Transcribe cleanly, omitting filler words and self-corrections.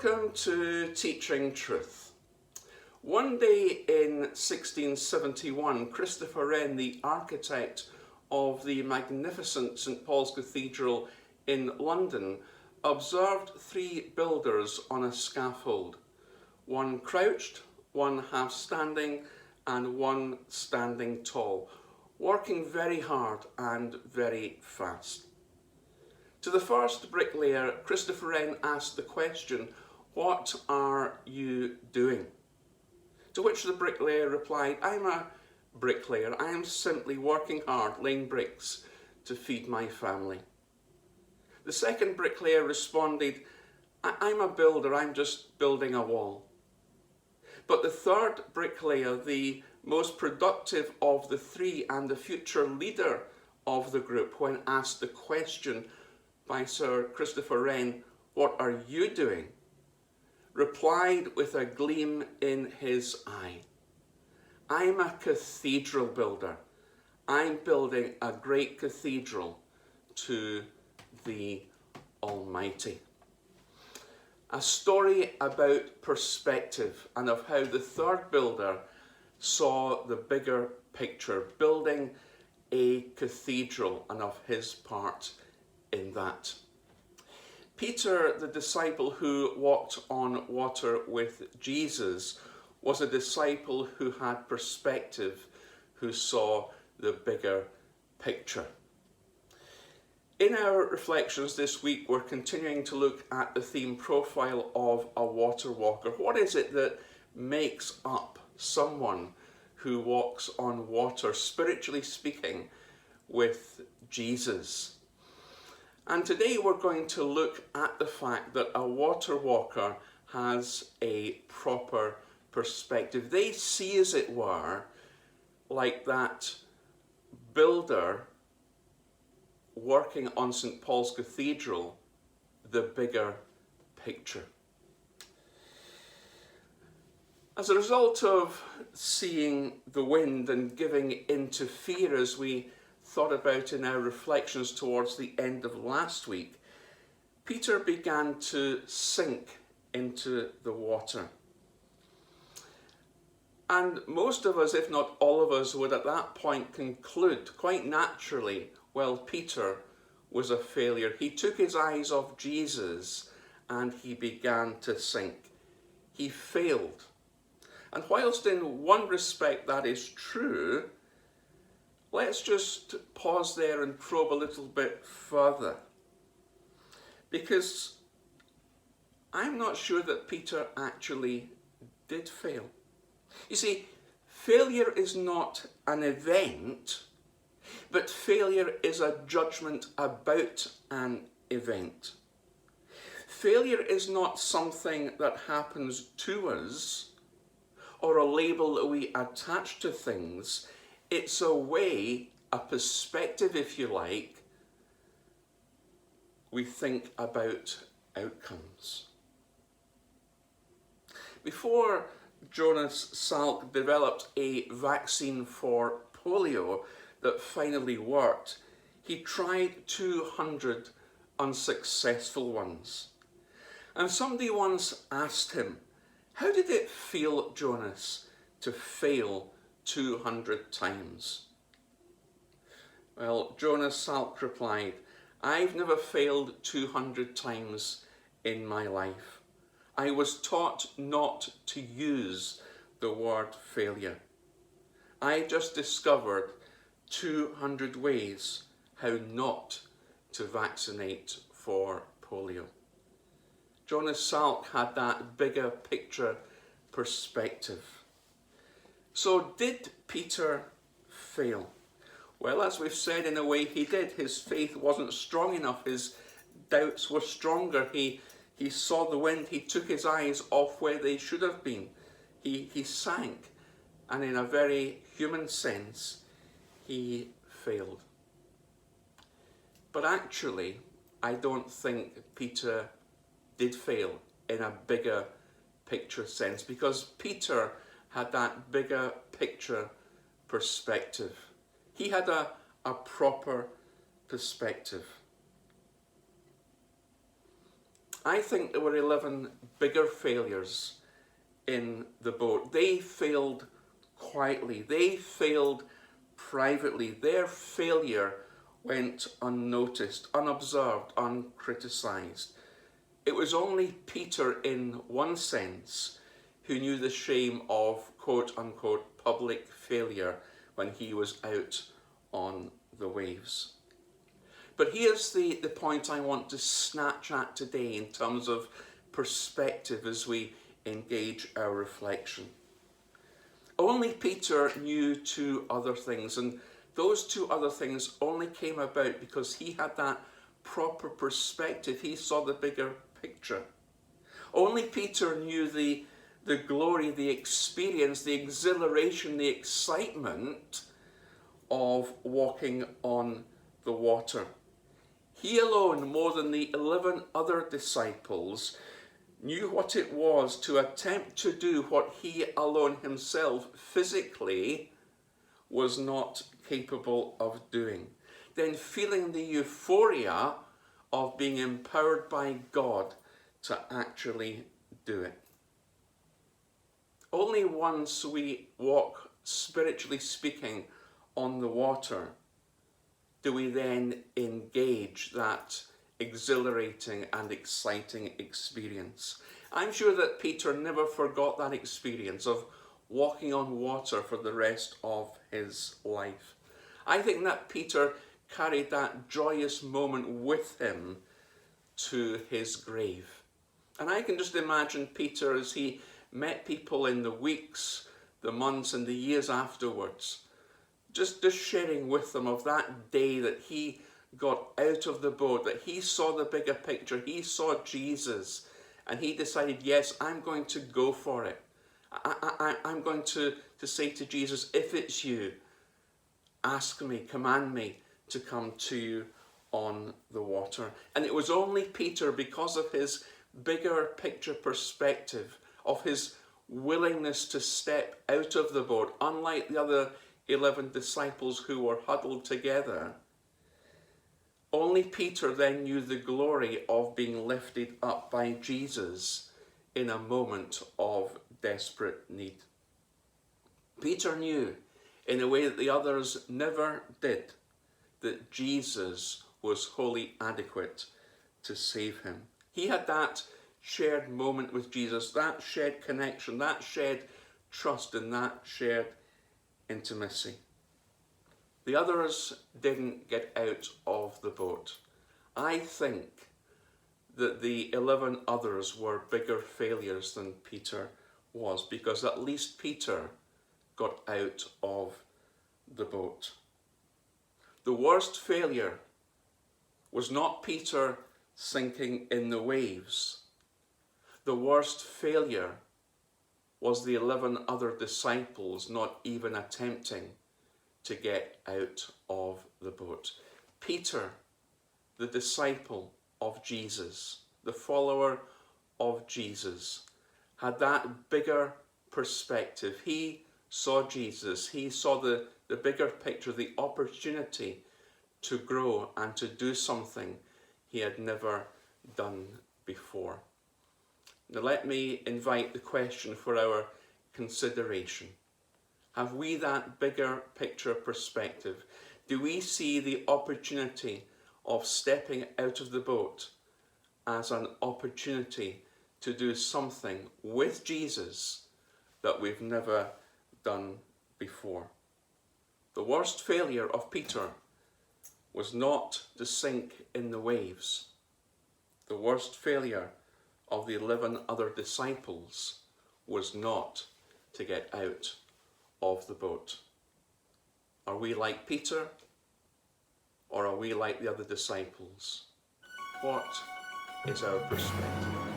Welcome to Teaching Truth. One day in 1671, Christopher Wren, the architect of the magnificent St Paul's Cathedral in London, observed three builders on a scaffold, one crouched, one half standing, and one standing tall, working very hard and very fast. To the first bricklayer, Christopher Wren asked the question, "What are you doing?" To which the bricklayer replied, "I'm a bricklayer. I am simply working hard, laying bricks to feed my family." The second bricklayer responded, "I'm a builder. I'm just building a wall." But the third bricklayer, the most productive of the three and the future leader of the group, when asked the question by Sir Christopher Wren, "What are you doing?" replied with a gleam in his eye, "I'm a cathedral builder. I'm building a great cathedral to the Almighty." A story about perspective and of how the third builder saw the bigger picture, building a cathedral, and of his part in that. Peter, the disciple who walked on water with Jesus, was a disciple who had perspective, who saw the bigger picture. In our reflections this week, we're continuing to look at the theme profile of a water walker. What is it that makes up someone who walks on water, spiritually speaking, with Jesus? And today we're going to look at the fact that a water walker has a proper perspective. They see, as it were, like that builder working on St Paul's Cathedral, the bigger picture. As a result of seeing the wind and giving into fear, as we thought about in our reflections towards the end of last week, Peter began to sink into the water. And most of us, if not all of us, would at that point conclude quite naturally, well, Peter was a failure. He took his eyes off Jesus and he began to sink. He failed. And whilst in one respect that is true, let's just pause there and probe a little bit further, because I'm not sure that Peter actually did fail. You see, failure is not an event, but failure is a judgment about an event. Failure is not something that happens to us or a label that we attach to things. It's a way, a perspective, if you like, we think about outcomes. Before Jonas Salk developed a vaccine for polio that finally worked, he tried 200 unsuccessful ones. And somebody once asked him, "How did it feel, Jonas, to fail 200 times? Well, Jonas Salk replied, "I've never failed 200 times in my life. I was taught not to use the word failure. I just discovered 200 ways how not to vaccinate for polio." Jonas Salk had that bigger picture perspective. So did Peter fail? Well, as we've said, in a way he did. His faith wasn't strong enough. His doubts were stronger. He saw the wind. He took his eyes off where they should have been. He sank. And in a very human sense, he failed. But actually, I don't think Peter did fail in a bigger picture sense, because Peter had that bigger picture perspective. He had a proper perspective. I think there were 11 bigger failures in the boat. They failed quietly. They failed privately. Their failure went unnoticed, unobserved, uncriticised. It was only Peter, in one sense, who knew the shame of quote-unquote public failure when he was out on the waves. But here's the point I want to snatch at today in terms of perspective as we engage our reflection. Only Peter knew two other things, and those two other things only came about because he had that proper perspective. He saw the bigger picture. Only Peter knew the glory, the experience, the exhilaration, the excitement of walking on the water. He alone, more than the 11 other disciples, knew what it was to attempt to do what he alone himself physically was not capable of doing. Then feeling the euphoria of being empowered by God to actually do it. Only once we walk, spiritually speaking, on the water do we then engage that exhilarating and exciting experience. I'm sure that Peter never forgot that experience of walking on water for the rest of his life. I think that Peter carried that joyous moment with him to his grave. And I can just imagine Peter as he met people in the weeks, the months and the years afterwards, just sharing with them of that day that he got out of the boat, that he saw the bigger picture, he saw Jesus, and he decided, yes, I'm going to go for it. I'm going to say to Jesus, if it's you, ask me, command me to come to you on the water. And it was only Peter, because of his bigger picture perspective, of his willingness to step out of the boat, unlike the other 11 disciples who were huddled together. Only Peter then knew the glory of being lifted up by Jesus in a moment of desperate need. Peter knew, in a way that the others never did, that Jesus was wholly adequate to save him. He had that shared moment with Jesus, that shared connection, that shared trust, and that shared intimacy. The others didn't get out of the boat. I think that the 11 others were bigger failures than Peter was, because at least Peter got out of the boat. The worst failure was not Peter sinking in the waves. The worst failure was the 11 other disciples not even attempting to get out of the boat. Peter, the disciple of Jesus, the follower of Jesus, had that bigger perspective. He saw Jesus. He saw the bigger picture, the opportunity to grow and to do something he had never done before. Now let me invite the question for our consideration. Have we that bigger picture perspective? Do we see the opportunity of stepping out of the boat as an opportunity to do something with Jesus that we've never done before? The worst failure of Peter was not to sink in the waves. The worst failure of the 11 other disciples was not to get out of the boat. Are we like Peter, or are we like the other disciples? What is our perspective?